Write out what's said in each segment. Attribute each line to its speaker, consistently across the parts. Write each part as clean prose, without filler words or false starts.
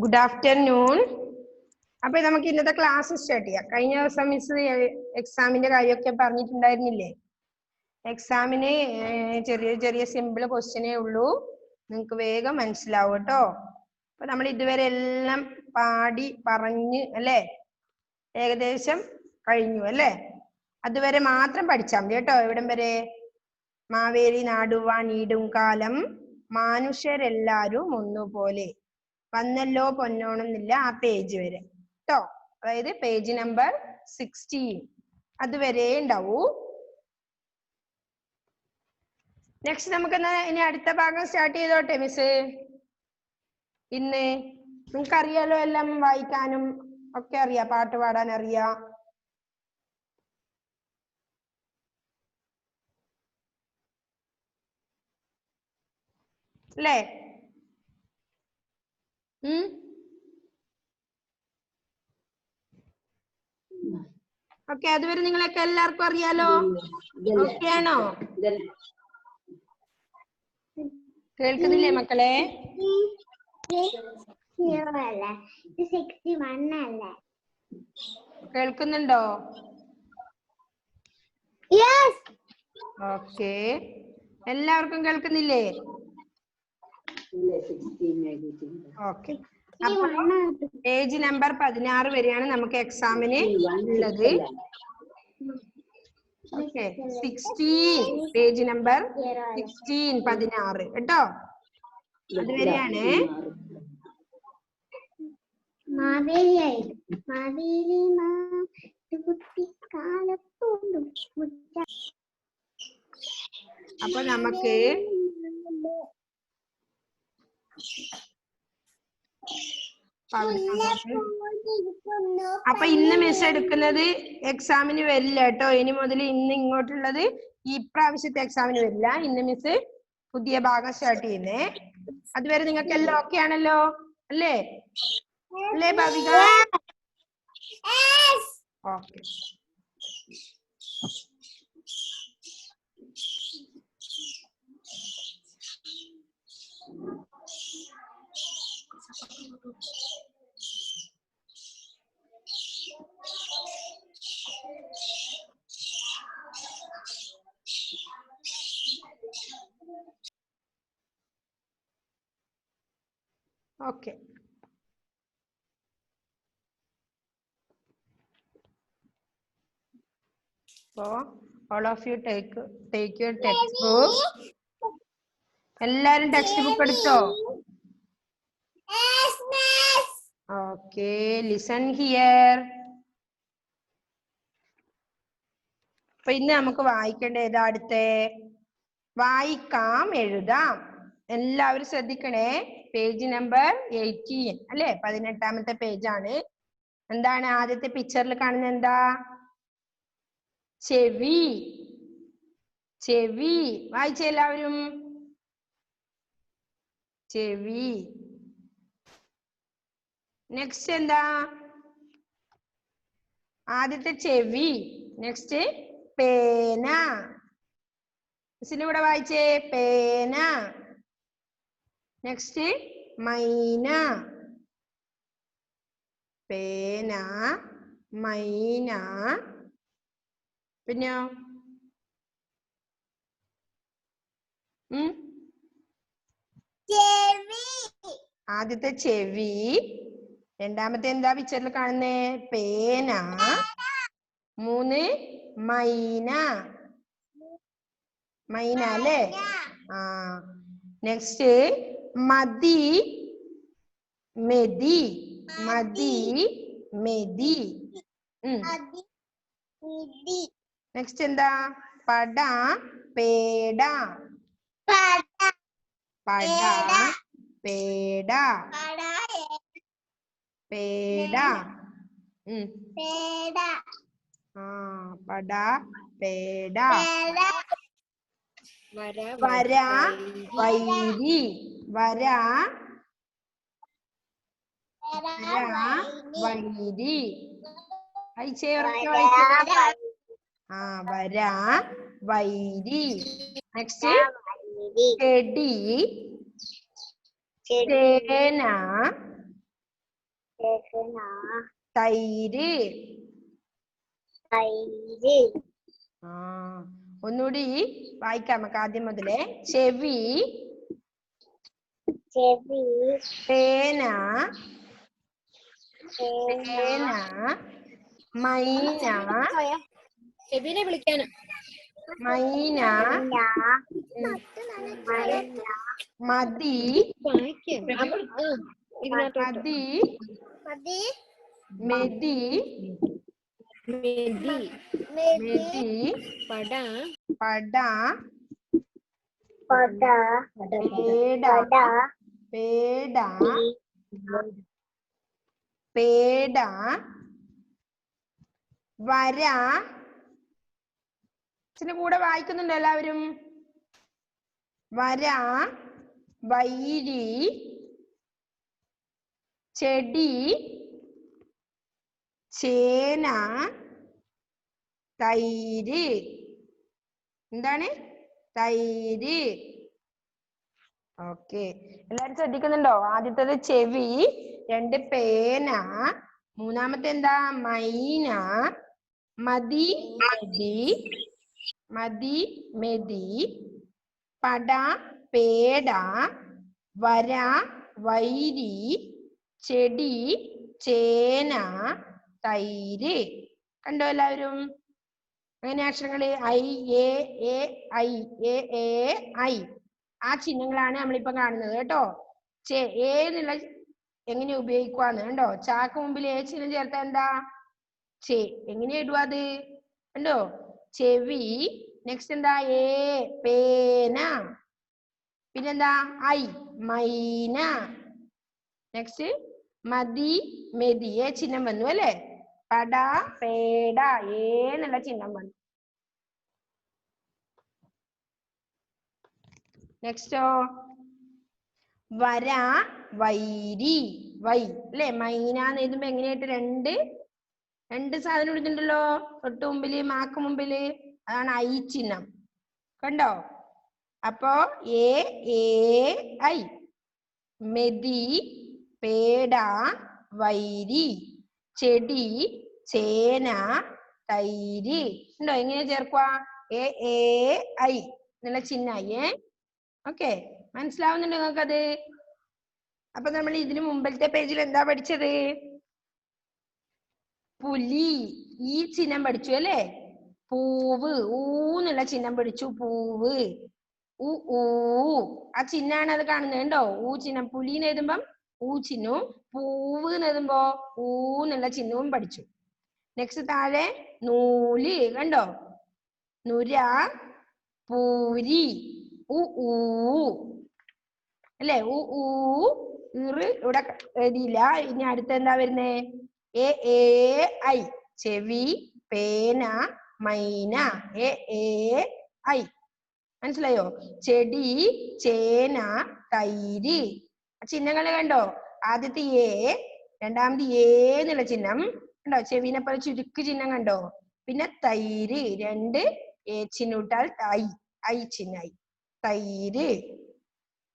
Speaker 1: Good afternoon. അപ്പോൾ നമുക്ക് ഇന്നത്തെ ക്ലാസ് സ്റ്റാർട്ട് ചെയ്യാം. കഴിഞ്ഞ ദിവസം മിസ് എക്സാമിന്റെ കാര്യമൊക്കെ പറഞ്ഞിട്ടുണ്ടായിരുന്നില്ലേ? എക്സാമിന് ചെറിയ ചെറിയ സിമ്പിൾ ക്വസ്റ്റ്യനേ ഉള്ളൂ, നിങ്ങൾക്ക് വേഗം മനസ്സിലാവും കേട്ടോ. അപ്പൊ നമ്മൾ ഇതുവരെ എല്ലാം പാടി പറഞ്ഞ് അല്ലേ, ഏകദേശം കഴിഞ്ഞു അല്ലേ? അതുവരെ മാത്രം പഠിച്ചാൽ മതി കേട്ടോ. എവിടം വരെ? മാവേലി നാടുവാൻ ഈടും കാലം മനുഷ്യരെല്ലാരും ഒന്നുപോലെ, വന്നല്ലോ പൊന്നോണമെന്നില്ല, ആ പേജ് വരെ കേട്ടോ. അതായത് പേജ് നമ്പർ 16 അതുവരെ ഉണ്ടാവൂ. നെക്സ്റ്റ് നമുക്ക് ഇനി അടുത്ത ഭാഗം സ്റ്റാർട്ട് ചെയ്തോട്ടെ മിസ്. ഇന്ന് നിങ്ങൾക്ക് അറിയാലോ, എല്ലാം വായിക്കാനും ഒക്കെ അറിയാം, പാട്ട് പാടാൻ അറിയാം. അല്ലേ? ഓക്കെ, അതുവരെ നിങ്ങളൊക്കെ എല്ലാവർക്കും അറിയാലോ? ഓക്കെ ആണോ? കേൾക്കുന്നില്ലേ മക്കളെ? കേൾക്കുന്നുണ്ടോ? ഓക്കെ, എല്ലാവർക്കും കേൾക്കുന്നില്ലേ? ഓക്കെ, പേജ് നമ്പർ 16 വരെയാണ് നമുക്ക് എക്സാമിന് ഉള്ളത്. ഓക്കെ, 16 പേജ് നമ്പർ 16 16 കേട്ടോ, അതുവരെയാണ്. അപ്പൊ നമുക്ക് അപ്പൊ ഇന്ന് മിസ് എടുക്കുന്നത് എക്സാമിന് വരില്ല കേട്ടോ. ഇനി മുതൽ ഇന്ന് ഇങ്ങോട്ടുള്ളത് ഈ പ്രാവശ്യത്തെ എക്സാമിന് വരില്ല. ഇന്ന് മിസ് പുതിയ ഭാഗം സ്റ്റാർട്ട് ചെയ്യുന്നേ. അതുവരെ നിങ്ങൾക്ക് എല്ലാം ഓക്കെ ആണല്ലോ അല്ലേ? അല്ലേ Bhavika? Okay, okay. So all of you take your textbook. എല്ലാരും ടെക്സ്റ്റ് ബുക്ക് എടുത്തോ? Okay, listen here. അപ്പൊ ഇന്ന് നമുക്ക് വായിക്കേണ്ട ഏതാ? അടുത്തേ വായിക്കാം എഴുതാം. എല്ലാവരും ശ്രദ്ധിക്കണേ. പേജ് നമ്പർ 18 അല്ലെ, 18ാമത്തെ പേജാണ്. എന്താണ് ആദ്യത്തെ പിക്ചറിൽ കാണുന്നത്? എന്താ? ചെവി. ചെവി വായിച്ചേ എല്ലാവരും. ചെവി. നെക്സ്റ്റ് എന്താ? ആദ്യത്തെ ചെവി. നെക്സ്റ്റ് പേന. മിസ്സിന്റെ കൂടെ വായിച്ചേ, പേന. നെക്സ്റ്റ് മൈന. പേന, മൈന. പിന്നെയോ? ആദ്യത്തെ ചെവി. രണ്ടാമത്തെ എന്താ പിക്ചറിൽ കാണുന്നേ? പേന. 3 മൈന. മൈന അല്ലേ? ആ. നെക്സ്റ്റ് മതി, മെതി. മതി, മെതി. നെക്സ്റ്റ് എന്താ? പട, പേട. പട, പേട. പേട. ആ, പട, പേട. വര, വൈരി. വര, വൈരി. ആ, വര, വൈരി. നെക്സ്റ്റ് ചെടി, ചേന. തൈര്. ആ ഒന്നുകൂടി വായിക്കാം നമുക്ക് ആദ്യം മുതലേ. ചെവി, പേന, പേന, മൈന,
Speaker 2: ചെവിനെ വിളിക്കാനും
Speaker 1: മൈന, മതി, മതി, മെതി, മെതി, പട, പേട, പേട, പേട, വര. ഇതിന്റെ കൂടെ വായിക്കുന്നുണ്ടോ എല്ലാവരും? വര, വൈരി, ചെടി, ചേന, തൈര്. എന്താണ്? തൈര്. ഓക്കെ, എല്ലാരും ശ്രദ്ധിക്കുന്നുണ്ടോ? ആദ്യത്തേത് ചെവി, 2 പേന, മൂന്നാമത്തെ എന്താ? മൈന, മതി, മെതി, മതി, മെതി, പട, പേട, വര, വൈരി, ചെടി, ചേന, തൈര്. കണ്ടോ എല്ലാവരും? അങ്ങനെ അക്ഷരങ്ങള് ഐ, എ, ഐ, ഐ. ആ ചിഹ്നങ്ങളാണ് നമ്മളിപ്പോ കാണുന്നത് കേട്ടോ. എ എന്നുള്ള എങ്ങനെ ഉപയോഗിക്കുവാന്ന് കണ്ടോ? ചാക്ക് മുമ്പിൽ എ ചിഹ്നം ചേർത്ത എന്താ? ചെ. എങ്ങനെ ഇടുക അത്? കണ്ടോ? ചെവി. നെക്സ്റ്റ് എന്താ? എ, പേന. പിന്നെന്താ? ഐ, മൈന. നെക്സ്റ്റ് മതി, മെതി. എ ചിഹ്നം വന്നു അല്ലേ? പട, പേട, എ എന്നുള്ള ചിഹ്നം വന്നു. നെക്സ്റ്റോ? വര, വൈരി. വൈ അല്ലെ? മൈന എന്ന് എഴുതുമ്പോ എങ്ങനെയായിട്ട് രണ്ട് സാധനം ഇടുന്നുണ്ടല്ലോ തൊട്ട് മുമ്പില്, മാക്ക് മുമ്പില്. അതാണ് ഐ ചിഹ്നം. കണ്ടോ? അപ്പോ ഐ. മെതി, പേട, വൈരി, ചെടി, ചേന, തൈര്. ഉണ്ടോ? എങ്ങനെ ചേർക്കുക? ഐ എന്നുള്ള ചിഹ്നമായി. ഓക്കെ, മനസ്സിലാവുന്നുണ്ടോ നിങ്ങൾക്കത്? അപ്പൊ നമ്മൾ ഇതിനു മുമ്പത്തെ പേജിൽ എന്താ പഠിച്ചത്? പുലി. ഈ ചിഹ്നം പഠിച്ചു അല്ലേ? പൂവ്, ഊന്നുള്ള ചിഹ്നം പഠിച്ചു. പൂവ്, ഊ. ആ ചിഹ്നാണ് അത് കാണുന്നത്. കണ്ടോ? ഊ ചിഹ്നം. പുലിന്ന് എഴുതുമ്പം ഊ ചിഹ്നവും, പൂവ് എന്ന് എഴുതുമ്പോ ഊന്നുള്ള ചിഹ്നവും പഠിച്ചു. നെക്സ്റ്റ് താഴെ നൂല്. കണ്ടോ? നുര, പൂരി, ഊ അല്ലേ? ഇവിടെ എഴുതിയില്ല. ഇനി അടുത്ത എന്താ വരുന്നേ? ഐ. ചെവി, പേന, മൈന. ഐ. മനസ്സിലായോ? ചെടി, ചേന, തൈര്. ചിഹ്നങ്ങൾ കണ്ടോ? ആദ്യത്തെ എ, രണ്ടാമത് എന്നുള്ള ചിഹ്നം കണ്ടോ? ചെവിനെ പോലെ ചുരുക്ക് ചിഹ്നം കണ്ടോ? പിന്നെ തൈര്, 2 എ ചിഹ്നിട്ടാൽ ഐ ചിഹ്നായി. തൈര്.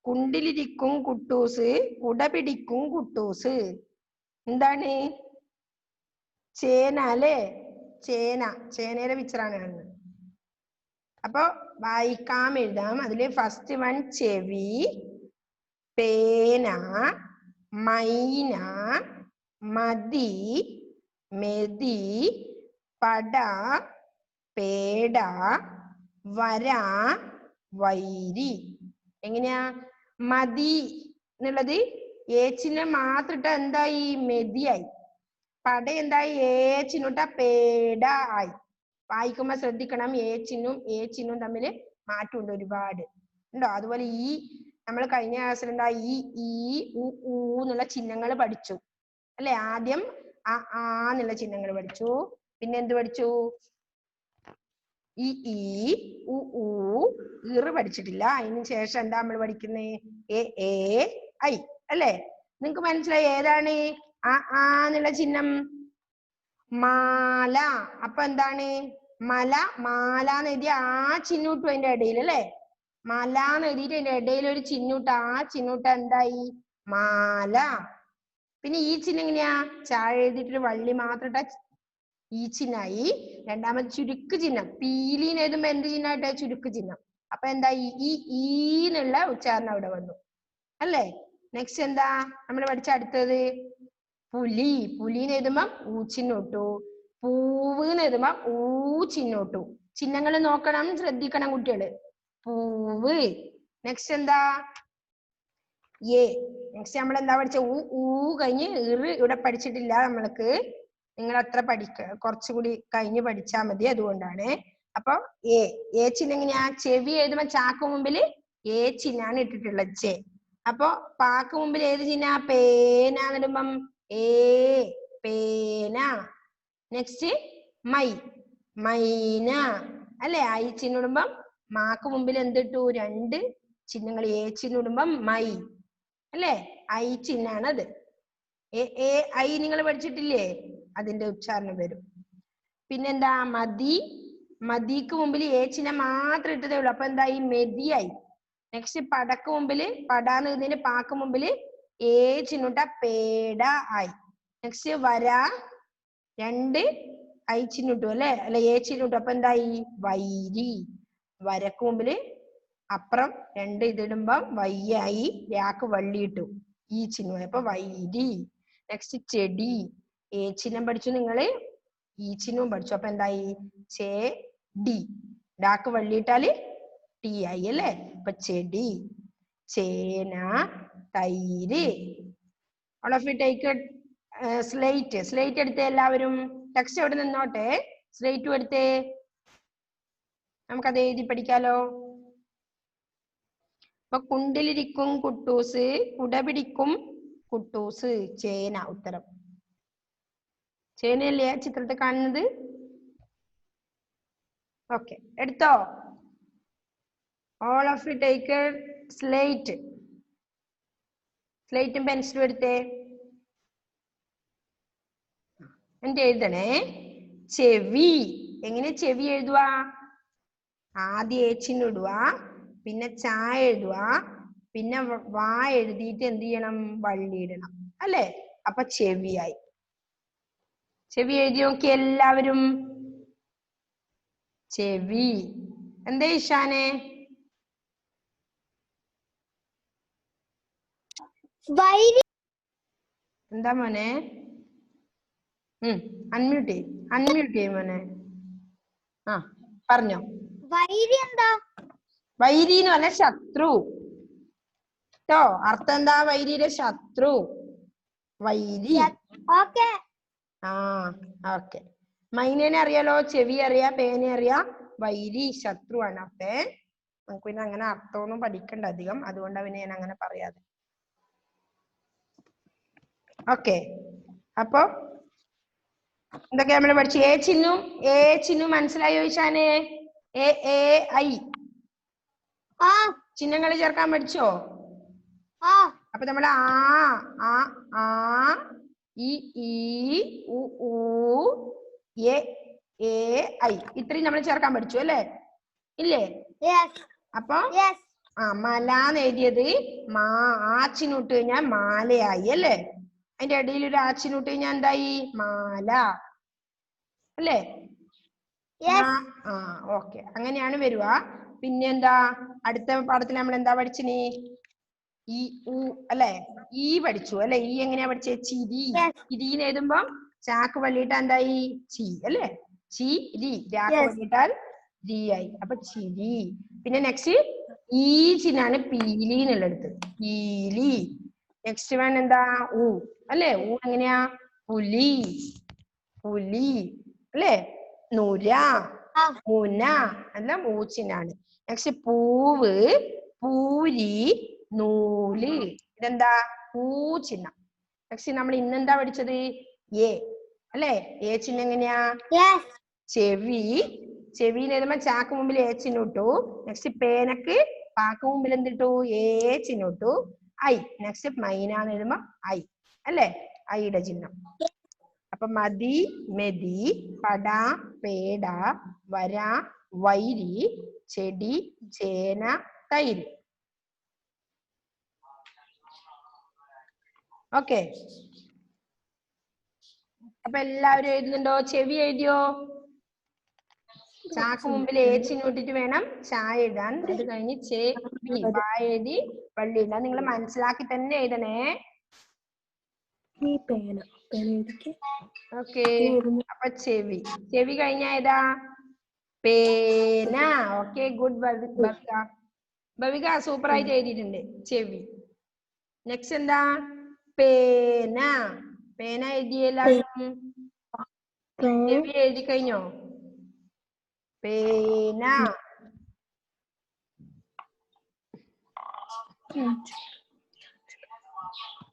Speaker 1: കുണ്ടിലിരിക്കും കുട്ടൂസ്, കുട പിടിക്കും കുട്ടൂസ്. എന്താണ്? ചേന അല്ലേ? ചേനയുടെ പിക്ചറാണ് കാണുന്നത്. അപ്പൊ വായിക്കാം, എഴുതാം. അതില് ഫസ്റ്റ് വൺ ചെവി, പേന, മൈന, മതി, മെതി, പട, പേട, വര, വൈരി. എങ്ങനെയാ? മതി എന്നുള്ളത് എ ചിഹ്നം മാത്രം ഇട്ട എന്തായി? മെതിയായി. പട എന്തായി? എ ചിഹ്നം പേട ആയി. വായിക്കുമ്പോ ശ്രദ്ധിക്കണം, എ ചിഹ്നവും തമ്മിൽ മാറ്റമുണ്ട് ഒരുപാട്. ഉണ്ടോ? അതുപോലെ ഈ നമ്മൾ കഴിഞ്ഞ ക്ലാസ്സിൽ എന്താ ഊ എന്നുള്ള ചിഹ്നങ്ങൾ പഠിച്ചു അല്ലെ? ആദ്യം ആ എന്നുള്ള ചിഹ്നങ്ങൾ പഠിച്ചു. പിന്നെ എന്ത് പഠിച്ചു? പഠിച്ചിട്ടില്ല. അതിന് ശേഷം എന്താ നമ്മൾ പഠിക്കുന്നേ? ഐ അല്ലേ? നിങ്ങക്ക് മനസ്സിലായി ഏതാണ് എന്നുള്ള ചിഹ്നം? മാല. അപ്പൊ എന്താണ്? മാല എന്ന് എഴുതിയ ആ ചിഹ്നൂട്ടു അതിന്റെ ഇടയിൽ അല്ലേ? മല എന്ന് എഴുതിയിട്ട് അതിന്റെ ഇടയിൽ ഒരു ചിഹ്നൂട്ട, ആ ചിഹ്നൂട്ട എന്തായി? മാല. പിന്നെ ഈ ചിഹ്നം എങ്ങനെയാ? ചായ എഴുതിയിട്ടൊരു വള്ളി മാത്രം ഇട്ടാ ഈ ചിഹ്നായി. രണ്ടാമത് ചുരുക്ക് ചിഹ്നം. പീലീന്ന് എഴുതുമ്പോ എന്ത് ചിഹ്നമായിട്ടാ? ചുരുക്ക് ചിഹ്നം. അപ്പൊ എന്താ? ഈന്നുള്ള ഉച്ചാരണം അവിടെ വന്നു അല്ലേ? നെക്സ്റ്റ് എന്താ നമ്മൾ പഠിച്ച അടുത്തത്? പുലി. പുലീന്ന് എഴുതുമ്പോ ഊ ചിഹ്നം ഇട്ടു. പൂവ് എന്ന് എഴുതുമ്പോ ഊ ചിഹ്നം ഇട്ടു. ചിഹ്നങ്ങൾ നോക്കണം, ശ്രദ്ധിക്കണം കുട്ടികള്. പൂവ്. നെക്സ്റ്റ് എന്താ? ഏ. നെക്സ്റ്റ് നമ്മൾ എന്താ പഠിച്ച? ഊ കഴിഞ്ഞ് ഇവിടെ പഠിച്ചിട്ടില്ല നമ്മൾക്ക്. നിങ്ങൾ അത്ര കുറച്ചുകൂടി കഴിഞ്ഞ് പഠിച്ചാൽ മതി, അതുകൊണ്ടാണ്. അപ്പൊ ഏ ചിഹ്നം എങ്ങനെയാ? ചെവി എഴുതുമ്പോ ചാക്ക് മുമ്പില് ഏ ചിഹ്നാണ് ഇട്ടിട്ടുള്ളത്. ചെ. അപ്പൊ പാക്ക് മുമ്പിൽ ഏത് ചിഹ്ന? പേന എന്നിടുമ്പം ഏ പേന. നെക്സ്റ്റ് മൈ മൈന അല്ലെ? ഐ ചിഹ്നം ഇടുമ്പം മാക്ക് മുമ്പിൽ എന്തിട്ടു? രണ്ട് ചിഹ്നങ്ങൾ. ഏ ചിഹ്നം ഇടുമ്പം മൈ അല്ലെ? ഐ ചിഹ്നാണത്. ഐ നിങ്ങൾ പഠിച്ചിട്ടില്ലേ? അതിന്റെ ഉച്ചാരണം വരും. പിന്നെന്താ? മതി. മതിക്ക് മുമ്പിൽ ഏ ചിഹ്നം മാത്രം ഇട്ടതേ ഉള്ളൂ. അപ്പൊ എന്തായി? മെതിയായി. നെക്സ്റ്റ് പടക്ക് മുമ്പില് പടാന്ന് ഇതിന് പാക്ക് മുമ്പില് ഏ ചിഹ്നുട്ട പേട ആയി. നെക്സ്റ്റ് വര. രണ്ട് ഐ ചിഹ്നിട്ടു അല്ലെ? അല്ല ഏ ചിഹ്നിട്ടു. അപ്പൊ എന്തായി? വൈരി. വരക്ക് മുമ്പില് അപ്പുറം രണ്ട് ഇതിടുമ്പം വയ്യായി. രാക്ക് വള്ളി ഇട്ടു. ഈ ചിഹ്നം. അപ്പൊ വൈരി. നെക്സ്റ്റ് ചെടി. ഏ ചിഹ്നം പഠിച്ചു നിങ്ങള്, ഈ ചിഹ്നവും പഠിച്ചു. അപ്പൊ എന്തായി? ചെടി. ഡാക്ക് വള്ളിയിട്ടാല് ടി ആയി അല്ലേ? അപ്പൊ ചെടി. ചേന. തൈര്. all of you take a slate. Slate എടുത്തേ എല്ലാവരും. ടെക്സ്റ്റ് എവിടെ നിന്നോട്ടെ. സ്ലേറ്റും എടുത്തേ. നമുക്കത് എഴുതി പഠിക്കാലോ. അപ്പൊ കുണ്ടിലിരിക്കും കുട്ടൂസ്, കുട പിടിക്കും കുട്ടൂസ്. ചേന ഉത്തരം. ചേനയല്ലേ ചിത്രത്തിൽ കാണുന്നത്? ഓക്കെ, എടുത്തോ? all of you take a slate. സ്ലേറ്റും പെൻസിലും എടുത്തേ. എന്നിട്ട് എഴുതണേ. ചെവി. എങ്ങനെ ചെവി എഴുതുക? ആദ്യം ഏച്ചിന് ഇടുക, പിന്നെ ചായ എഴുതുക, പിന്നെ വാ എഴുതിയിട്ട് എന്ത് ചെയ്യണം? വള്ളി ഇടണം അല്ലേ? അപ്പൊ ചെവിയായി. ചെവി എഴുതി നോക്കി എല്ലാവരും. ചെവി. എന്താ ഇഷാനെ? എന്താ മോനെ? അൺമ്യൂട്ട് ചെയ്യും മോനെ. ആ പറഞ്ഞോ.
Speaker 2: വൈരി എന്താ?
Speaker 1: വൈരി എന്ന് പറഞ്ഞ ശത്രു ട്ടോ. അർത്ഥം എന്താ? വൈരിയുടെ ശത്രു. വൈരി. ആ ഓക്കെ. മൈനേനെ അറിയാലോ, ചെവി അറിയാ, പേന അറിയാ. വൈരി ശത്രുവാണ്. അപ്പേ നമുക്ക് പിന്നെ അങ്ങനെ അർത്ഥമൊന്നും പഠിക്കണ്ട അധികം, അതുകൊണ്ടാണ് പിന്നെ ഞാൻ അങ്ങനെ പറയാതെ. ഓക്കെ, അപ്പൊ എന്തൊക്കെ നമ്മൾ പഠിച്ചു? ഏ ചിഹ്നും മനസ്സിലായോ ഇഷാനെ? ഐ ചിഹ്നങ്ങൾ ചേർക്കാൻ പഠിച്ചോ? അപ്പൊ നമ്മൾ ആ ഇ ഉ എ ഐ ഇത്രയും നമ്മൾ ചേർക്കാൻ പഠിച്ചു അല്ലേ? ഇല്ലേ? അപ്പൊ മലാന്ന് എഴുതിയത് ആച്ചിനൂട്ട് കഴിഞ്ഞാൽ മാലയായി അല്ലേ? അതിന്റെ ഇടയിൽ ഒരു ആച്ചിനൂട്ട് കഴിഞ്ഞാൽ എന്തായി? മാല അല്ലേ? ഓക്കെ, അങ്ങനെയാണ് വരുക. പിന്നെന്താ? അടുത്ത പാഠത്തിൽ നമ്മൾ എന്താ പഠിച്ചിനി? ഈ അല്ലെ? ഈ പഠിച്ചു അല്ലെ? ഈ എങ്ങനെയാ പഠിച്ചേ? ചിരി. ചിരിന്ന് എഴുതുമ്പം ചാക്ക് വള്ളിയിട്ടാ എന്തായി? ചി അല്ലെ? ചിരി. രാക്ക് വള്ളിയിട്ടാൽ രി ആയി. അപ്പൊ ചിരി. പിന്നെ നെക്സ്റ്റ് ഈ ചിഹ്നാണ് പീലി എന്നുള്ളടുത്ത്. പീലി. നെക്സ്റ്റ് വൺ എന്താ? ഊ അല്ലെ? ഊ എങ്ങനെയാ? പുലി. പുലി അല്ലെ? നുര. മുന എല്ലാം ഊച്ചിനാണ്. നെക്സ്റ്റ് പൂവ്, പൂരി, നൂല്. ഇതെന്താ? പൂച്ചിഹ്നം. നെക്സ്റ്റ് നമ്മൾ ഇന്നെന്താ പഠിച്ചത്? ഏ അല്ലെ? ഏ ചിഹ്നം എങ്ങനെയാ? ചെവി. ചെവിന്ന് എഴുതുമ്പോ ചാക്ക് മുമ്പിൽ ഏ ചിഹ്നം ഇട്ടു. നെക്സ്റ്റ് പേനക്ക് പാക്ക് മുമ്പിൽ എന്തിട്ടു? ഏ ചിഹ്നം ഇട്ടു. ഐ. നെക്സ്റ്റ് മൈനാന്ന് എഴുതുമ്പോ ഐ അല്ലെ? ഐയുടെ ചിഹ്നം. അപ്പൊ മതി, മെതി, പട, പേട, വര, വൈരി, ചെടി, ചേന, തൈര്. ഓക്കെ, അപ്പൊ എല്ലാവരും എഴുതുന്നുണ്ടോ? ചെവി എഴുതിയോ? ചാക്ക് മുമ്പിൽ ഏച്ചിനൂട്ടിട്ട് വേണം ചായ എഴുതാൻ. അത് കഴിഞ്ഞ് ചെവി വായ എഴുതി വള്ളി എഴുതാൻ. നിങ്ങൾ മനസ്സിലാക്കി തന്നെ എഴുതണേ. ഓക്കെ. അപ്പൊ ചെവി ചെവി കഴിഞ്ഞ ഏതാ? പേന. Okay, good Bhavika. Bhavika super ആയിട്ട് എഴുതിയിട്ടുണ്ട് ചെവി. നെക്സ്റ്റ് എന്താ? പേന. പേന എഴുതിയ എല്ലാവരും? ചെവി എഴുതി കഴിഞ്ഞോ? പേന.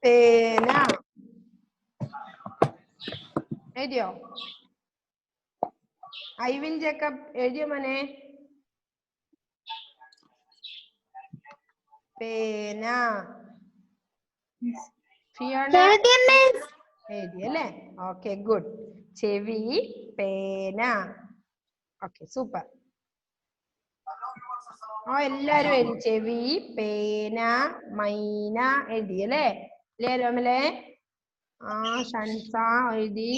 Speaker 1: പേന എഴുതിയോ? ഐവിൻ ജേക്കബ് എഴുതിയോ മോനെ? പേന. ഫിയോണ എഴുതി അല്ലേ? Okay, good. ചെവി, പേന. Okay, super. എല്ലാരും എഴുതി. ചെവി, പേന, മൈന എഴുതി അല്ലേ? അല്ലേ രോമലെ? ഷൻസ എഴുതി,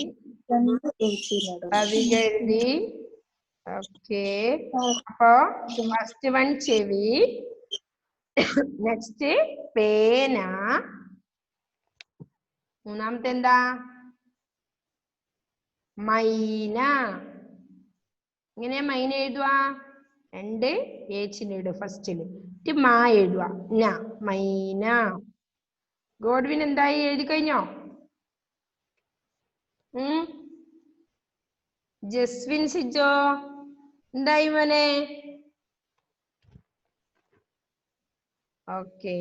Speaker 1: ഭവിക എഴുതി. ഓക്കെ, അപ്പൊ ഫസ്റ്റ് വൺ ചെവി, നെക്സ്റ്റ് പേന, മൂന്നാമത്തെ എന്താ? മൈന. ഇങ്ങനെ മൈന എഴുതുക. 2 ഏച്ചിന് ഇടും ഫസ്റ്റില്. മാ എഴുതുക. ന, മൈന. ഗോഡ്വിൻ എന്തായി? എഴുതി കഴിഞ്ഞോ? ജസ്വിൻ സിജോ എന്തായി മോനെ? Okay,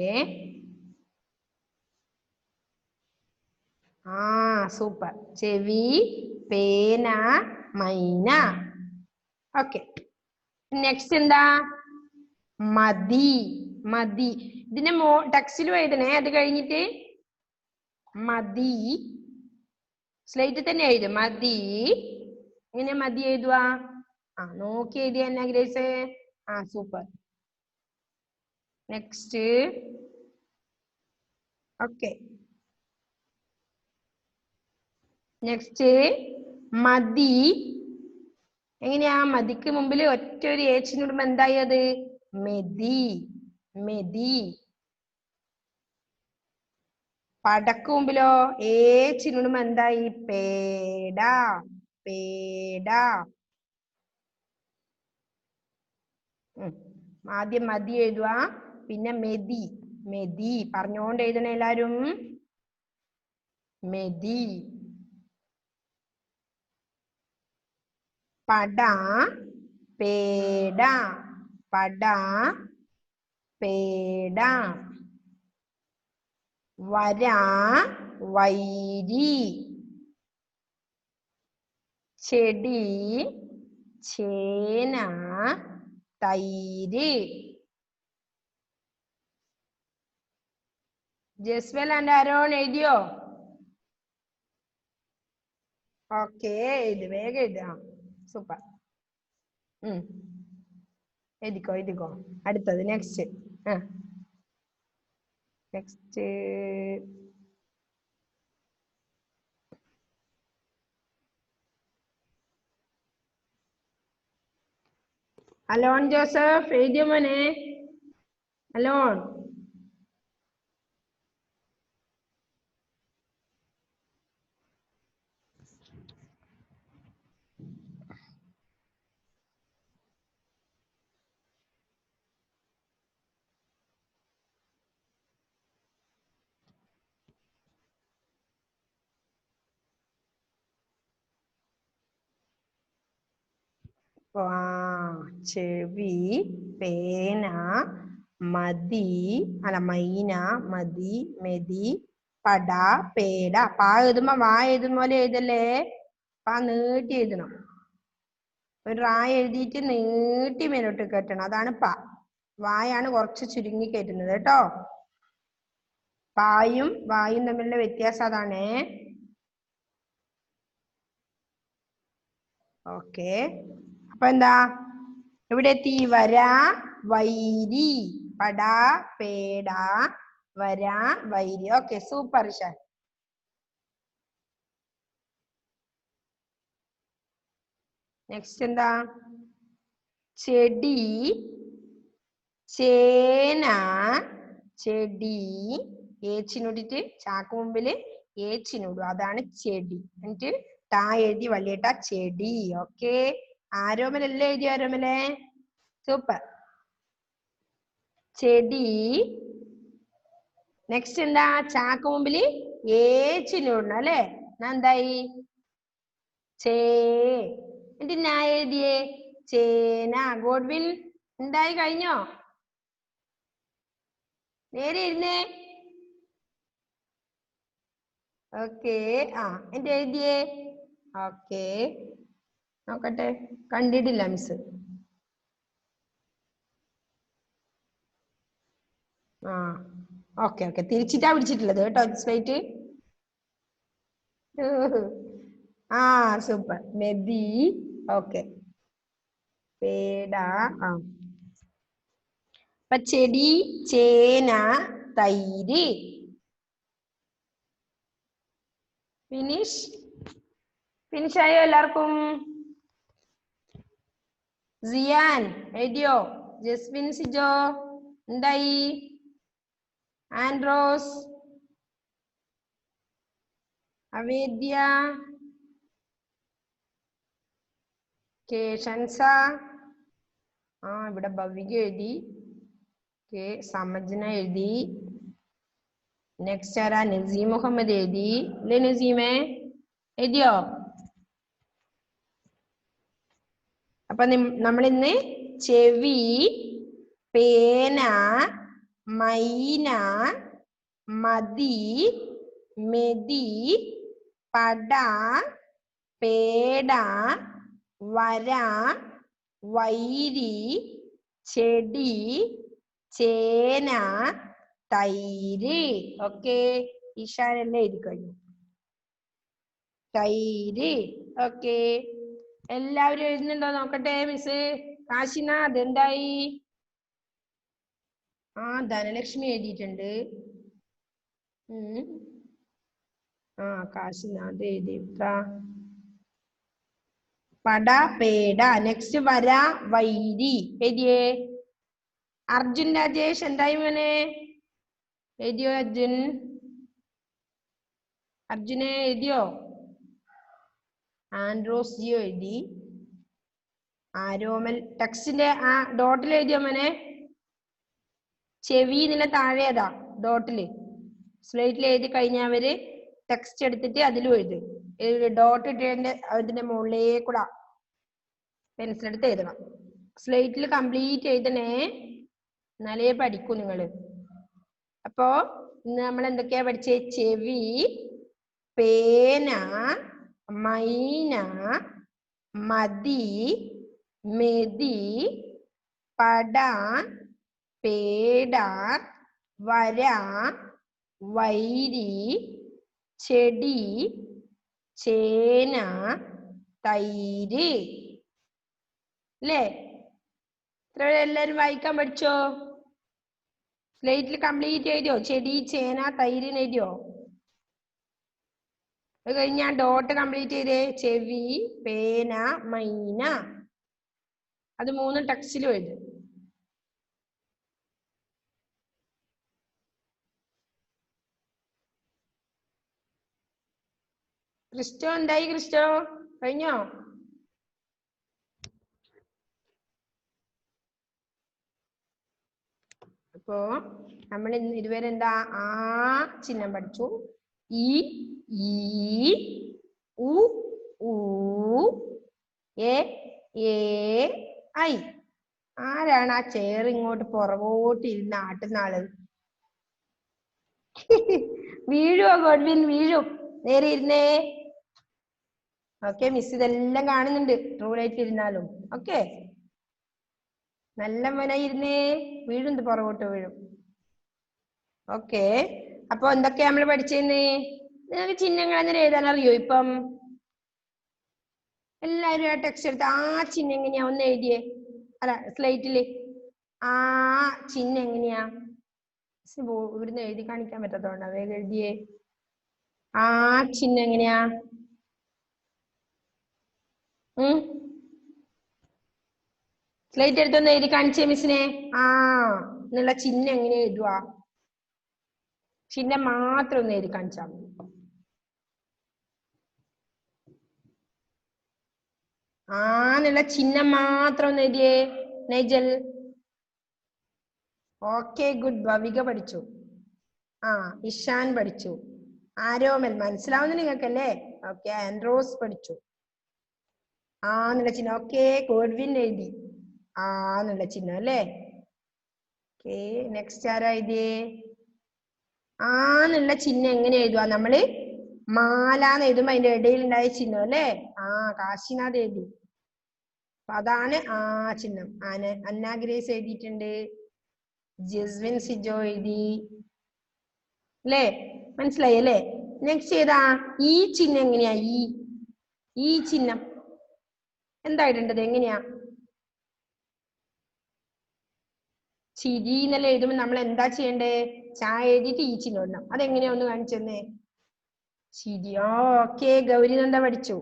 Speaker 1: super. ചെവി, പേന, മൈന. ഓക്കെ, നെക്സ്റ്റ് എന്താ? മതി. മതി. ഇതിന്റെ ടെക്സ്റ്റിലും എഴുതണേ. അത് കഴിഞ്ഞിട്ട് മതി സ്ലേറ്റ് തന്നെ എഴുതും. മതി. ഇങ്ങനെ മതി എഴുതുക. നോക്കി എഴുതിയ എന്നാ grace? Super. Next. Okay, next മതി. എങ്ങനെയാ? മതിക്ക് മുമ്പിൽ ഒറ്റ ഒരു ഏച്ചിനിടുമ്പോ എന്തായി? അത് മെതി. മെതി. പടക്ക് മുമ്പിലോ ഏച്ചിനിടുമ്പോ എന്തായി? പേട. പേട. ആദ്യം മതി എഴുതുക, പിന്നെ മെതി. മെതി പറഞ്ഞോണ്ട് എഴുതണ എല്ലാരും. മെതി. പട, പേട. പട, പേട. വര, വൈരി. ചെടി, ചേന, തൈര്. ജസ്വൽ ആൻഡ് അരോൺ എഴുതിയോ? ഓക്കെ, എഴുതി. വേഗം എഴുതാ. സൂപ്പർ. എഴുതിക്കോ, എഴുതിക്കോ. അടുത്തത് നെക്സ്റ്റ്. നെക്സ്റ്റ് അലോൺ ജോസഫ് എഴുതിയോ മോനെ? അലോൺ. ചെവി, പേന, മതി. അല്ല, മൈന, മതി, മെതി, പട, പേട. പാ എഴുതുമ്പോ വാ എഴുതുന്ന പോലെ എഴുതല്ലേ. പാ നീട്ടി എഴുതണം. ഒരു റാ എഴുതിയിട്ട് നീട്ടി മേലോട്ട് കെട്ടണം. അതാണ് പാ. വായാണ് കുറച്ച് ചുരുങ്ങി കയറ്റുന്നത് കേട്ടോ. പായും വായും തമ്മിലുള്ള വ്യത്യാസം അതാണ്. ഓക്കെ, അപ്പൊ എന്താ? ഇവിടെ എത്തി. വര, വൈരി. പട, പേട, വര, വൈരി. Okay, super Ishan. നെക്സ്റ്റ് എന്താ? ചെടി, ചേന, ചെടി, ഏച്ചിനോടിട്ട് ചാക്ക് മുമ്പില് ഏച്ചിനോടും, അതാണ് ചെടി. എന്നിട്ട് ടാ എഴുതി വലിയ ടാ, ചെടി. ഓക്കെ, ആരോമലല്ലേ എഴുതി? ആരോമലെ സൂപ്പർ. ചെടി. നെക്സ്റ്റ് എന്താ? ചാക്ക് മുമ്പില് ഏച്ചിനോടണം അല്ലേ? എന്നാ എന്തായി? ചേ. എന്നിട്ട് ഞാൻ എഴുതിയേ ചേന. ഗോഡ്വിൻ എന്തായി? കഴിഞ്ഞോ? നേരെ ഇരുന്നേ. ഓക്കെ. ആ എന്നിട്ട് എഴുതിയേ. ഓക്കെ, നോക്കട്ടെ, കണ്ടിട്ടില്ല മിസ്. ആ ഓക്കെ ഓക്കെ, തിരിച്ചിട്ടാ പിടിച്ചിട്ടുള്ളത് കേട്ടോ സ്ലൈറ്റ്. ആ സൂപ്പർ. മെതി. ഓക്കെ, പേട. ആ അപ്പൊ ചെടി, ചേന, തൈര്. ഫിനിഷ്. ഫിനിഷ് ആയോ എല്ലാവർക്കും? സിയാൻ എഴുതിയോ? ജസ്വിൻ, സിജോ എന്തായി? ആൻഡ്രോസ്, അവേദ്യ, ഷൻസ. ആ ഇവിടെ ഭവിക എഴുതി. സമജ്ന എഴുതി. നെക്സ്റ്റ് ആരാ? നസീം മുഹമ്മദ് എഴുതി അല്ലേ? നസീമേ എഴുതിയോ? അപ്പൊ നമ്മൾ ഇന്ന് ചെവി, പേന, മൈന, മതി, മെതി, പട, പേട, വര, വൈരി, ചെടി, ചേന, തൈര്. ഓക്കെ, ഈശാനല്ലേ എഴുതി കഴിഞ്ഞു. തൈര്. ഓക്കെ, എല്ലാവരും എഴുതുന്നുണ്ടോ നോക്കട്ടെ മിസ്. കാശിനാഥ് എന്തായി? ആ ധനലക്ഷ്മി എഴുതിയിട്ടുണ്ട്. ആ കാശിനാഥ് എഴുതി. പട, പേട. നെക്സ്റ്റ് വര, വൈരി എഴുതിയേ. അർജുൻ രാജേഷ് എന്തായി മോനെ? എഴുതിയോ അർജുൻ? അർജുനെ എഴുതിയോ? ആൻഡ്രോസ് ജിയോ എഴുതി. ആരോമൽ ടെക്സ്റ്റിന്റെ ആ ഡോട്ടിൽ എഴുതിയോ മോനെ? ചെവി ഇതിന്റെ താഴെ ഏതാ? ഡോട്ടില് സ്ലേറ്റിൽ എഴുതി കഴിഞ്ഞവര് ടെക്സ്റ്റ് എടുത്തിട്ട് അതിലും എഴുതി. ഡോട്ട് ഇട്ടതിന്റെ അതിന്റെ മുകളിലേക്കൂടെ പെൻസിൽ എടുത്ത് എഴുതണം. സ്ലേറ്റിൽ കംപ്ലീറ്റ് എഴുതണേ, എന്നാലേ പഠിക്കൂ നിങ്ങള്. അപ്പോ ഇന്ന് നമ്മൾ എന്തൊക്കെയാ പഠിച്ചേ? ചെവി, പേന, മൈന, മതി, മെതി, പട, പേട, വര, വൈരി, ചെടി, ചേന, തൈര് അല്ലേ? ഇത്ര എല്ലാരും വായിക്കാൻ പഠിച്ചോ? സ്ലേറ്റിൽ കംപ്ലീറ്റ് എഴുതിയോ? ചെടി, ചേന, തൈര് എഴുതിയോ? അത് കഴിഞ്ഞ് ഞാൻ ഡോട്ട് കംപ്ലീറ്റ് ചെയ്തേ. ചെവി, പേന, മൈന. അത് 3 ടെക്സ്റ്റിലും എഴുതി. ക്രിസ്റ്റോ എന്തായി? ക്രിസ്റ്റോ കഴിഞ്ഞോ? അപ്പോ നമ്മൾ ഇന്ന് ഇതുവരെ എന്താ? ആ ചിഹ്നം പഠിച്ചു. ഈ, ഉ, ഊ, എ, ഐ. ആരാണ് ആ ചെയർ ഇങ്ങോട്ട് പുറകോട്ട് ഇരുന്ന് ആട്ടുന്ന ആള്? വീഴുവോ ഗോഡ്വിൻ? വീഴും. നേരെ ഇരുന്നേ. ഓക്കെ, മിസ് ഇതെല്ലാം കാണുന്നുണ്ട് ട്രൂ ലൈറ്റ് ഇരുന്നാലും. ഓക്കെ, നല്ല മോനായിരുന്നേ. വീഴും, പുറകോട്ട് വീഴും. ഓക്കെ, അപ്പൊ എന്തൊക്കെയാ നമ്മൾ പഠിച്ചേന്ന്? നിങ്ങൾക്ക് ചിഹ്നങ്ങൾ എങ്ങനെ എഴുതാൻ അറിയോ? ഇപ്പം എല്ലാവരും ആ ടെക്സ്റ്റ് എടുത്ത് ആ ചിഹ്നം എങ്ങനെയാ ഒന്ന് എഴുതിയേ. അല്ല, സ്ലേറ്റില് ആ ചിഹ്നം എങ്ങനെയാ? ഇവിടുന്ന് എഴുതി കാണിക്കാൻ പറ്റാത്തോണ്ടാ വേഗം എഴുതിയേ. ആ ചിഹ്നം എങ്ങനെയാ? സ്ലേറ്റ് എടുത്തൊന്ന് എഴുതി കാണിച്ചേ മിസ്സിനെ. ആ എന്നുള്ള ചിഹ്നം എങ്ങനെ എഴുതുക? ചിഹ്നം മാത്രം ഒന്ന് എഴുതി കാണിച്ചാൽ മതി. എന്നുള്ള ചിഹ്നം മാത്രം ഒന്ന് എഴുതിയേ നൈജൽ. Okay good. ഭവിക പഠിച്ചു. ഇഷാൻ പഠിച്ചു. ആരോമൽ മനസ്സിലാവുന്ന നിങ്ങൾക്കല്ലേ? ഓക്കെ. ആൻഡ്രോസ് പഠിച്ചു. എന്നുള്ള ചിഹ്നം. ഓക്കെ. ഗോഡ്വിൻ എഴുതി എന്നുള്ള ചിഹ്നം അല്ലേ? ഓക്കെ. നെക്സ്റ്റ് ആരാ എഴുതിയേ? എന്നുള്ള ചിഹ്നം എങ്ങനെ എഴുതുക? നമ്മള് മാലാന്ന് എഴുതുമ്പോ അതിന്റെ ഇടയിൽ ഉണ്ടായ ചിഹ്നം അല്ലേ? കാശിനാഥ് എഴുതി. അപ്പൊ അതാണ് ചിഹ്നം. അന്ന ഗ്രേസ് എഴുതിയിട്ടുണ്ട്. ജസ്വിൻ സിജോ എഴുതി അല്ലേ? മനസ്സിലായി അല്ലേ? നെക്സ്റ്റ് ഏതാ? ഈ ചിഹ്നം എങ്ങനെയാ? ഈ ചിഹ്നം എന്തായിട്ടുണ്ടത്? എങ്ങനെയാ? ചിരി എന്നല്ല എഴുതുമ്പോ നമ്മൾ എന്താ ചെയ്യണ്ടേ? ചായ എഴുതിയിട്ട് ഈ ചിഹ്നം ഇടണം. അതെങ്ങനെയാ ഒന്ന് കാണിച്ചെന്നേ. ചിരി. ഓക്കെ. ഗൗരിനന്ദ പഠിച്ചു.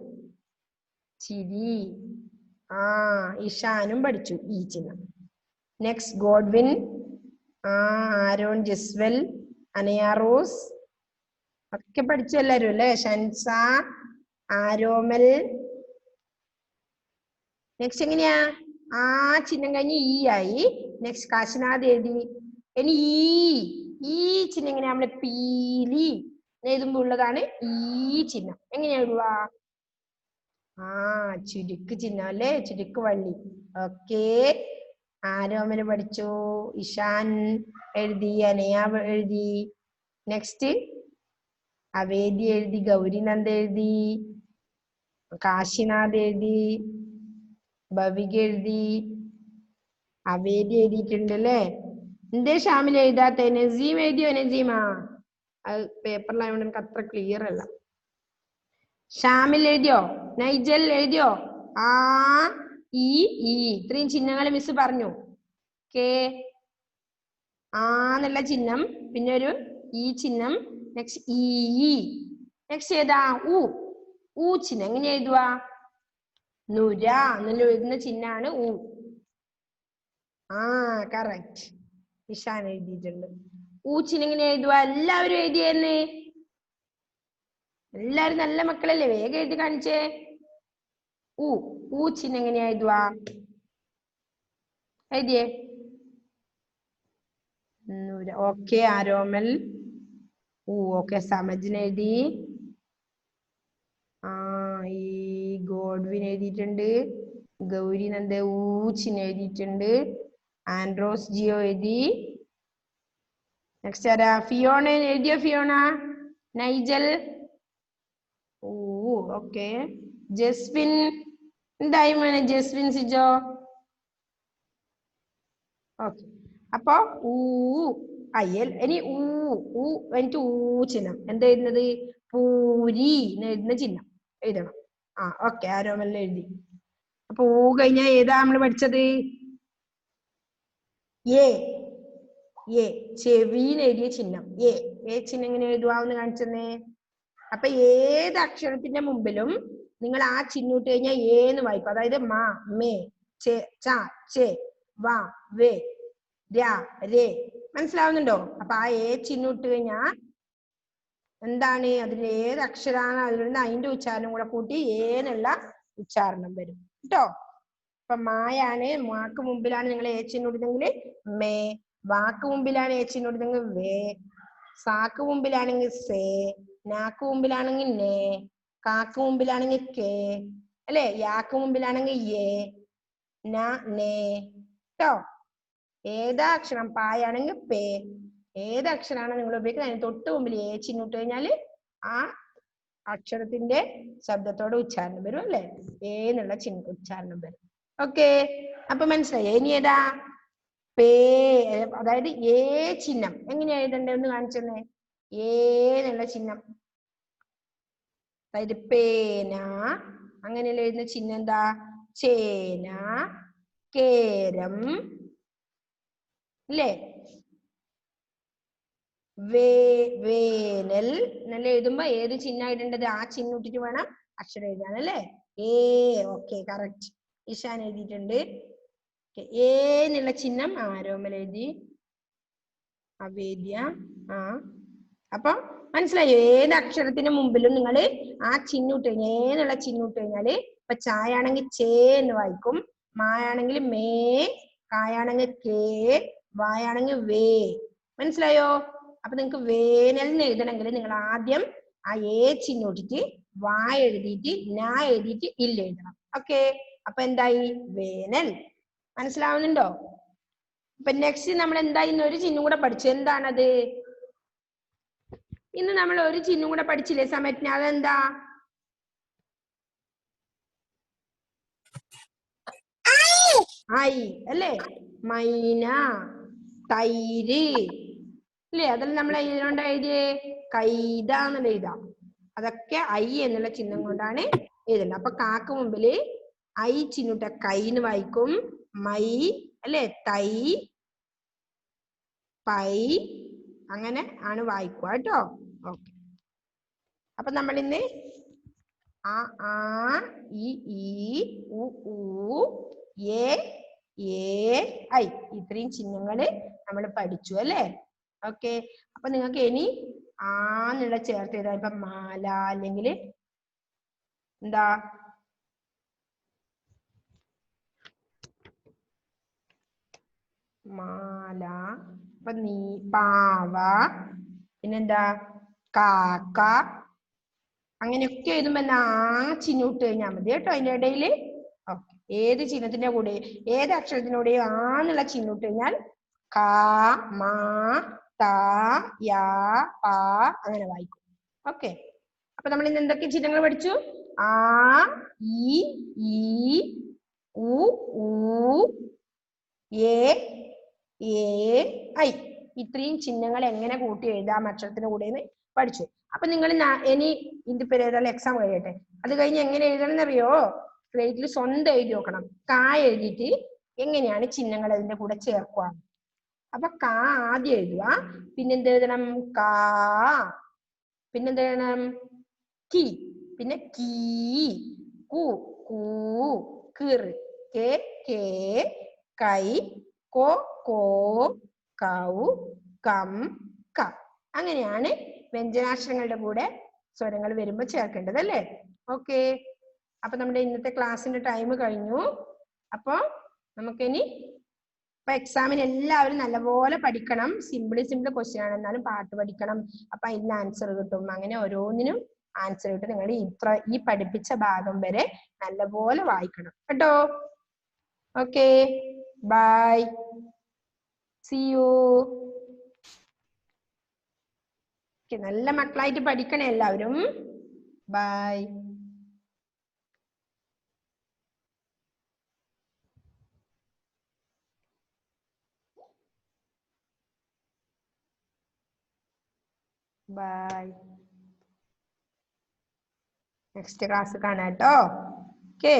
Speaker 1: ചിരി. ഇഷാനും പഠിച്ചു ഈ ചിഹ്നം. Next Godwin, Aaron, Jaswal, Anaya rose ഒക്കെ പഠിച്ചു എല്ലാരും അല്ലേ? ഷൻസ, ആരോമൽ. നെക്സ്റ്റ് എങ്ങനെയാ? ചിഹ്നം കഴിഞ്ഞ് ഈ ആയി. നെക്സ്റ്റ് കാശിനാഥ് എഴുതി. ഇനി ഈ ചിഹ്നം എങ്ങനെയാ? നമ്മള് പീലി എഴുതുമ്പോ ഉള്ളതാണ് ഈ ചിഹ്നം. എങ്ങനെയാ എഴുതുക? ചുരുക്ക് ചിഹ്നം അല്ലേ? ചുരുക്ക് വള്ളി. ഓക്കെ. ആരോമൽ പഠിച്ചു. ഇഷാൻ എഴുതി. അനയ എഴുതി. നെക്സ്റ്റ് അവേദി എഴുതി. ഗൗരിനന്ദ എഴുതി. കാശിനാഥ് എഴുതി. ഭവിക എഴുതി. അവേദി എഴുതിയിട്ടുണ്ട് അല്ലേ? എന്തേ ഷാമിൽ എഴുതാത്ത? നസീം എഴുതിയോ? നസീമാ? അത് പേപ്പറിലായതുകൊണ്ട് എനിക്ക് അത്ര ക്ലിയർ അല്ല. ഷാമിൽ എഴുതിയോ? നൈജൽ എഴുതിയോ? ഇത്രയും ചിഹ്നങ്ങൾ മിസ് പറഞ്ഞു. ഓക്കെ. എന്നുള്ള ചിഹ്നം, പിന്നെ ഒരു ഈ ചിഹ്നം. നെക്സ്റ്റ് നെക്സ്റ്റ് ഏതാ? ചിഹ്നം എങ്ങനെ എഴുതുക? നുര എന്നുള്ള എഴുതുന്ന ചിഹ്നാണ് കറക്റ്റ്. ഇഷാൻ എഴുതിയിട്ടുണ്ട്. ചിഹ്നം എങ്ങനെ എഴുതുക? എല്ലാവരും എഴുതിയെന്ന്. എല്ലാരും നല്ല മക്കളല്ലേ? വേഗം എഴുതി കാണിച്ചേ. ചിഹ്നം എങ്ങനെയാ എഴുതുക? എഴുതിയേ. ഓക്കെ. ആരോമൽ ഓക്കെ. സമജിന് എഴുതി. ഈ ഗോഡ്വിൻ എഴുതിയിട്ടുണ്ട്. ഗൗരിനന്ദ ചിഹ്നം എഴുതിയിട്ടുണ്ട്. ആൻഡ്രോസ് ജിയോ എഴുതി. നെക്സ്റ്റ് ആരാ? ഫിയോണ എഴുതിയോ? ഫിയോണ. Nigel okay. ജസ്വിൻ എന്തായി മോനെ? ജസ്വിൻ സിജോ. ഓക്കെ. അപ്പൊ അയ്യൽ. ഇനി എനിക്ക് ചിഹ്നം എന്താ എഴുതുന്നത്? പൂരി എഴുതുന്ന ചിഹ്നം എഴുതണം. ഓക്കെ. ആരോമല്ല എഴുതി. അപ്പൊ കഴിഞ്ഞാൽ ഏതാ നമ്മൾ പഠിച്ചത്? ചെവിയിൽ എഴുതിയ ചിഹ്നം ചിഹ്നം എങ്ങനെ എഴുതുവാന്ന് കാണിച്ചെന്നേ. അപ്പൊ ഏത് അക്ഷരത്തിന്റെ മുമ്പിലും നിങ്ങൾ ആ ചിഹ്നം ഇട്ട് കഴിഞ്ഞാൽ എന്ന് വായിക്കും. അതായത് മ, മേ, ചെ, ച, ചെ, വ, വേ, ര, രേ. മനസ്സിലാവുന്നുണ്ടോ? അപ്പൊ ചിഹ്നം ഇട്ട് കഴിഞ്ഞാൽ എന്താണ്? അതിൽ ഏത് അക്ഷരാണ് അതിൽ അതിന്റെ ഉച്ചാരണം കൂടെ കൂട്ടി എന്നുള്ള ഉച്ചാരണം വരും കേട്ടോ. അപ്പൊ മായാണ്. മാക്ക് മുമ്പിലാണ് നിങ്ങൾ ചിഹ്നം ഇടുന്നെങ്കിൽ മേ. വാക്ക് മുമ്പിലാണ് ചിഹ്നം ഇടുന്നെങ്കിൽ വേ. Sac മുമ്പിലാണെങ്കിൽ say. നാക്ക് മുമ്പിലാണെങ്കിൽ നേ. കാക്ക് മുമ്പിലാണെങ്കിൽ കേ അല്ലെ? യാക്ക് മുമ്പിലാണെങ്കിൽ യേ, നേ കേട്ടോ. ഏതാ അക്ഷരം? പായാണെങ്കിൽ പേ. ഏത് അക്ഷരാണ് നിങ്ങൾ ഉപയോഗിക്കുന്നത് അതിന് തൊട്ട് മുമ്പിൽ ചിഹ്നം ഇട്ട് കഴിഞ്ഞാൽ ആ അക്ഷരത്തിന്റെ ശബ്ദത്തോടെ ഉച്ചാരണം വരും അല്ലെ? എന്നുള്ള ഉച്ചാരണം വരും. ഓക്കെ. അപ്പൊ മനസ്സിലായി. ഇനി ഏതാ? പേ. അതായത് ചിഹ്നം എങ്ങനെയാ എഴുതണ്ടേ ഒന്ന് കാണിച്ചെന്നേ. എന്നുള്ള ചിഹ്നം. അതായത് പേന അങ്ങനെയല്ല എഴുതുന്ന ചിഹ്നം. എന്താ? ചേന, കേരം അല്ലേ? വേനൽ എന്നല്ല എഴുതുമ്പോ ഏത് ചിഹ്നം ഇടേണ്ടത്? ആ ചിഹ്നം ഇട്ടിട്ട് വേണം അക്ഷരം എഴുതാൻ അല്ലേ? ഓക്കെ. കറക്റ്റ്. ഇഷാൻ എഴുതിയിട്ടുണ്ട്. എ എന്നുള്ള ചിഹ്നം ആരോമൽ എഴുതി. അവേദ്യ. ആ അപ്പൊ മനസ്സിലായോ? ഏത് അക്ഷരത്തിന് മുമ്പിലും നിങ്ങൾ ആ ചിഹ്നം ഇട്ട് കഴിഞ്ഞാൽ എന്നുള്ള ചിഹ്നം ഇട്ട് കഴിഞ്ഞാല് ഇപ്പൊ ചായ ആണെങ്കിൽ ചേ എന്ന് വായിക്കും, മായാണെങ്കിൽ മേ, കായാണെങ്കിൽ കേ, വായാണെങ്കിൽ വേ. മനസ്സിലായോ? അപ്പൊ നിങ്ങൾക്ക് വേനൽ എന്ന് എഴുതണമെങ്കിൽ നിങ്ങൾ ആദ്യം ആ ഏ ചിഹ്നം ഇട്ടിട്ട് വാ എഴുതിയിട്ട് നാ എഴുതിയിട്ട് ഇല്ല എഴുതണം. ഓക്കെ, അപ്പൊ എന്തായി? വേനൽ. മനസ്സിലാവുന്നുണ്ടോ? അപ്പൊ നെക്സ്റ്റ് നമ്മൾ എന്താ ഇന്ന് ഒരു ചിഹ്നം കൂടെ പഠിച്ചു. എന്താണത്? ഇന്ന് നമ്മൾ ഒരു ചിഹ്നം കൂടെ പഠിച്ചില്ലേ സമയത്തിന്? അതെന്താ? ഐ അല്ലേ? മൈന, തൈര് അല്ലേ? അതെല്ലാം നമ്മൾ എഴുതുകൊണ്ട് എഴുതിയേ കൈത എന്നുള്ള എഴുതാം. അതൊക്കെ ഐ എന്നുള്ള ചിഹ്നം കൊണ്ടാണ് എഴുതുന്നത്. അപ്പൊ കാക്ക് മുമ്പില് ഐ ചിഹ്നിട്ട കൈന്ന് വായിക്കും. മൈ അല്ലെ? തൈ, പൈ അങ്ങനെ ആണ് വായിക്കുക കേട്ടോ. ഓക്കെ, അപ്പൊ നമ്മൾ ഇന്ന് ആ ഇ ഉ എ ഐ ഇത്രയും ചിഹ്നങ്ങള് നമ്മൾ പഠിച്ചു അല്ലേ? ഓക്കെ, അപ്പൊ നിങ്ങൾക്ക് ഇനി ആന്നുള്ള ചേർത്ത് എഴുതാം. ഇപ്പൊ മാല അല്ലെങ്കിൽ എന്താ മാല, ഇപ്പൊ നീ പാവ, പിന്നെന്താ കാക്ക, അങ്ങനെയൊക്കെ എഴുതുമ്പോ ആ ചിഹ്നം ഇട്ട് കഴിഞ്ഞാൽ മതി കേട്ടോ അതിന്റെ ഇടയില്. ഓക്കെ, ഏത് ചിഹ്നത്തിന്റെ കൂടെ ഏത് അക്ഷരത്തിനൂടെ ആന്നുള്ള ചിഹ്നം ഇട്ട് കഴിഞ്ഞാൽ കാ, മാ, ത, യ, പ അങ്ങനെ വായിക്കും. ഓക്കെ, അപ്പൊ നമ്മൾ ഇന്ന് എന്തൊക്കെ ചിഹ്നങ്ങൾ പഠിച്ചു? ആ ഇ ഉ എ ഐ ഇത്രയും ചിഹ്നങ്ങൾ എങ്ങനെ കൂട്ടി എഴുതാം അക്ഷരത്തിന് കൂടെ എന്ന് പഠിച്ചു. അപ്പൊ നിങ്ങൾ ഇനി ഇതിപ്പോ ഏതായാലും എക്സാം കഴിയട്ടെ, അത് കഴിഞ്ഞ് എങ്ങനെ എഴുതണം എന്നറിയോ? സ്ലേറ്റിൽ സ്വന്തം എഴുതി നോക്കണം. കാ എഴുതിയിട്ട് എങ്ങനെയാണ് ചിഹ്നങ്ങൾ അതിന്റെ കൂടെ ചേർക്കുക. അപ്പൊ കാ ആദ്യം എഴുതുക, പിന്നെന്ത് എഴുതണം? കാ, പിന്നെന്ത് എഴുതണം? കി, പിന്നെ കീ, കു, കൂ, കിർ, കെ, കേ, കൈ, കോ, കോ, കൗ, കം, ക. അങ്ങനെയാണ് വ്യഞ്ജനാക്ഷരങ്ങളുടെ കൂടെ സ്വരങ്ങൾ വരുമ്പോൾ ചേർക്കേണ്ടത് അല്ലേ? ഓക്കെ, അപ്പൊ നമ്മുടെ ഇന്നത്തെ ക്ലാസ്സിന്റെ ടൈം കഴിഞ്ഞു. അപ്പൊ നമുക്കിനി ഇപ്പൊ എക്സാമിന് എല്ലാവരും നല്ലപോലെ പഠിക്കണം. സിമ്പിൾ ക്വസ്റ്റ്യൻ ആണ്, എന്നാലും പാട്ട് പഠിക്കണം. അപ്പൊ അതിന് ആൻസർ കിട്ടും. അങ്ങനെ ഓരോന്നിനും ആൻസർ കിട്ടും. നിങ്ങൾ ഈ പഠിപ്പിച്ച ഭാഗം വരെ നല്ലപോലെ വായിക്കണം കേട്ടോ. Okay, bye, see you. നല്ല മക്കളായിട്ട് പഠിക്കണേ എല്ലാവരും. ബൈ. ബൈ, നെക്സ്റ്റ് ക്ലാസ് കാണാം കേട്ടോ. ഓക്കെ.